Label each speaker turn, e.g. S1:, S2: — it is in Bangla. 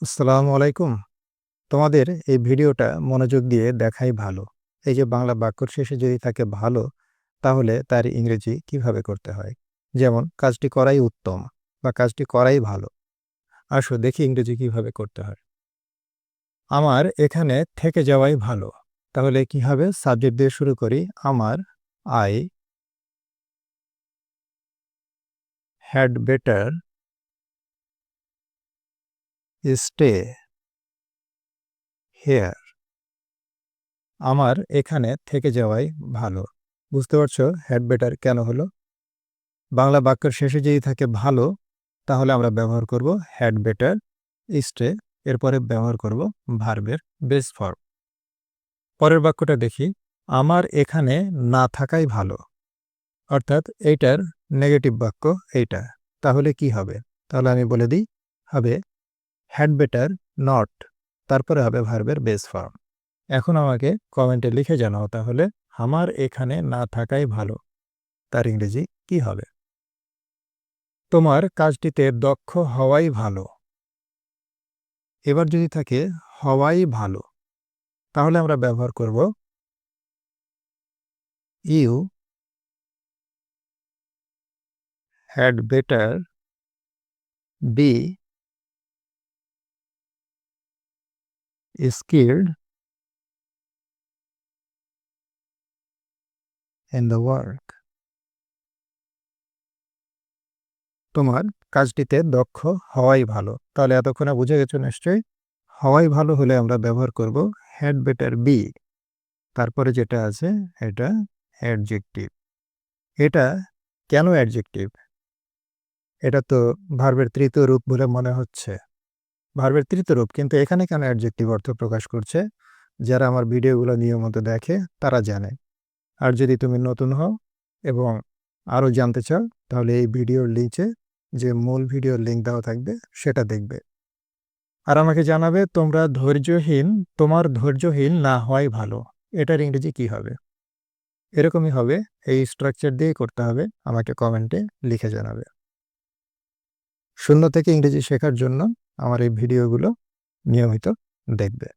S1: আসসালামু আলাইকুম। তোমাদের এই ভিডিওটা মনোযোগ দিয়ে দেখাই ভালো। এই যে বাংলা বাক্যর শেষে যদি থাকে ভালো, তাহলে তার ইংরেজি কিভাবে করতে হয়? যেমন কাজটি করাই উত্তম বা কাজটি করাই ভালো। আসো দেখি ইংরেজি কিভাবে করতে হয়। আমার এখানে থেকে যাওয়াই ভালো। তাহলে কি হবে? সাবজেক্ট দিয়ে শুরু করি। আমার I had better stay here. আমার এখানে থেকে যাওয়াই ভালো। বুঝতে পারছো had better কেন হলো? বাংলা বাক্যের শেষে যদি থাকে ভালো, তাহলে আমরা ব্যবহার করব হ্যাড বেটার স্টে, এরপরে ব্যবহার করব ভার্বের বেস ফর্ম। পরের বাক্যটা দেখি, আমার এখানে না থাকাই ভালো। অর্থাৎ এইটার নেগেটিভ বাক্য এইটা। তাহলে কি হবে? তাহলে আমি বলে দিই, হবে হ্যাড বেটার নট, তারপরে হবে ভার্বের বেস ফর্ম। এখন আমাকে কমেন্টে লিখে জানাও তাহলে আমার এখানে না থাকাই ভালো, তার ইংরেজি কি হবে? তোমার কাজটিতে দক্ষ হওয়াই ভালো। এবার যদি থাকে হওয়াই ভালো, তাহলে আমরা ব্যবহার করব you had better be skilled in the work. তোমার কাজটিতে দক্ষ হওয়াই ভালো। তাহলে এতক্ষণে বুঝে গেছো নিশ্চয়ই। হওয়াই ভালো হলে আমরা ব্যবহার করব হ্যাড বেটার বি, তারপরে যেটা আছে এটা অ্যাডজেক্টিভ। এটা কেন অ্যাডজেক্টিভ? এটা তো ভার্বের তৃতীয় রূপ বলে মনে হচ্ছে। ভার্বের তৃতীয় রূপ, কিন্তু এখানে কেন অ্যাডজেক্টিভ অর্থ প্রকাশ করছে? যারা আমার ভিডিওগুলো নিয়মিত দেখে তারা জানে। আর যদি তুমি নতুন হও এবং আরও জানতে চাও, তাহলে এই ভিডিওর নিচে যে মূল ভিডিওর লিঙ্ক দেওয়া থাকবে সেটা দেখবে। আর আমাকে জানাবে তোমার ধৈর্যহীন না হওয়াই ভালো। এটার ইংরেজি কি হবে? এরকমই হবে, এই স্ট্রাকচার দিয়েই করতে হবে। আমাকে কমেন্টে লিখে জানাবে। শূন্য থেকে ইংরেজি শেখার জন্য আমার এই ভিডিওগুলো নিয়মিত দেখবে।